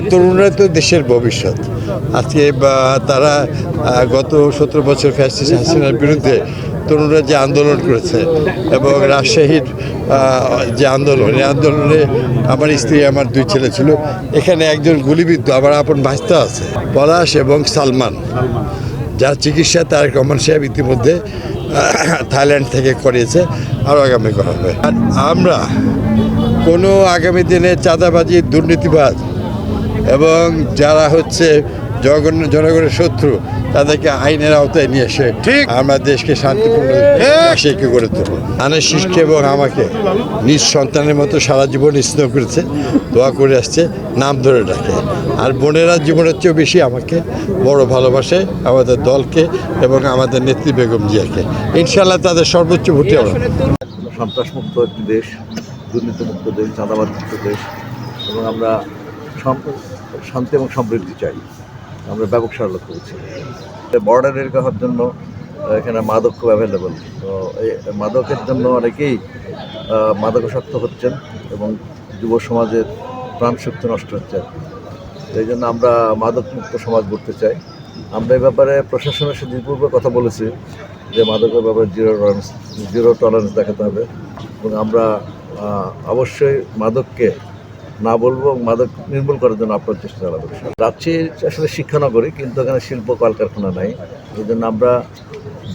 তরুণরা তো দেশের ভবিষ্যৎ। আজকে তারা গত 17 বছর ফ্যাসিস্ট হাসিনার বিরুদ্ধে তরুণরা যে আন্দোলন করেছে এবং রাজশাহীর যে আন্দোলন, এই আন্দোলনে আমার স্ত্রী, আমার 2 ছেলে ছিল। এখানে একজন গুলিবিদ্ধ, আমার আপন ভাস্তা আছে পলাশ এবং সালমান, যার চিকিৎসা তারেক রহমান সাহেব ইতিমধ্যে থাইল্যান্ড থেকে করিয়েছে, আরও আগামী করা হবে। আর আমরা কোনো আগামী দিনে চাঁদাবাজি, দুর্নীতিবাজ এবং যারা হচ্ছে জনগণের শত্রু, তাদেরকে আইনের আওতায় নিয়ে এসে আমরা দেশকে শান্তিপূর্ণ দেশকে গড়ে তুলব। আনের সৃষ্টি এবং আমাকে নিজ সন্তানের মতো সারা জীবন স্নেহ করেছে, দোয়া করে আসছে, নাম ধরে ডাকে। আর বোনেরা জীবনের চেয়েও বেশি আমাকে বড় ভালোবাসে, আমাদের দলকে এবং আমাদের নেত্রী বেগম জিয়াকে। ইনশাল্লাহ তাদের সর্বোচ্চ ভোটে আমরা সন্ত্রাসমুক্ত একটি দেশ, দুর্নীতিমুক্ত দেশ, চাঁদাবাদমুক্ত দেশ, এবং আমরা শান্তি এবং সমৃদ্ধি চাই। আমরা ব্যাপক সরলতা করেছি। বর্ডার এলাকা হওয়ার জন্য এখানে মাদক খুব অ্যাভেলেবল। তো এই মাদকের জন্য অনেকেই মাদকাসক্ত হচ্ছেন এবং যুব সমাজের প্রাণশক্তি নষ্ট হচ্ছে। এই জন্য আমরা মাদকমুক্ত সমাজ গড়তে চাই। আমরা এই ব্যাপারে প্রশাসনের সাথে পূর্বে কথা বলেছি যে মাদকের ব্যাপারে জিরো টলারেন্স দেখাতে হবে, এবং আমরা অবশ্যই মাদককে না বলবো, মাদক নির্মূল করার জন্য আপনার চেষ্টা চালাবো। রাজশাহী আসলে শিক্ষানগরী, কিন্তু এখানে শিল্প কলকারখানা নাই। এই জন্য আমরা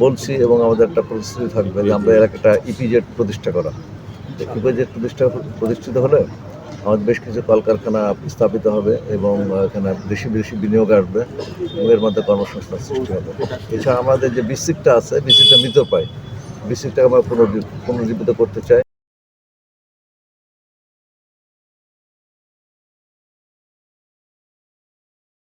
বলছি এবং আমাদের একটা প্রতিশ্রুতি থাকবে যে আমরা একটা ইপিজেড প্রতিষ্ঠা করা। ইপিজেড প্রতিষ্ঠিত হলে আমাদের বেশ কিছু কলকারখানা স্থাপিত হবে এবং এখানে বেশি বেশি বিনিয়োগ আসবে এবং এর মধ্যে কর্মসংস্থান সৃষ্টি হবে। এছাড়া আমাদের যে বিসিকটা আছে, বিসিকটা মৃত পাই, বিসিকটাকে আমরা পুনর্জীবিত করতে চাই।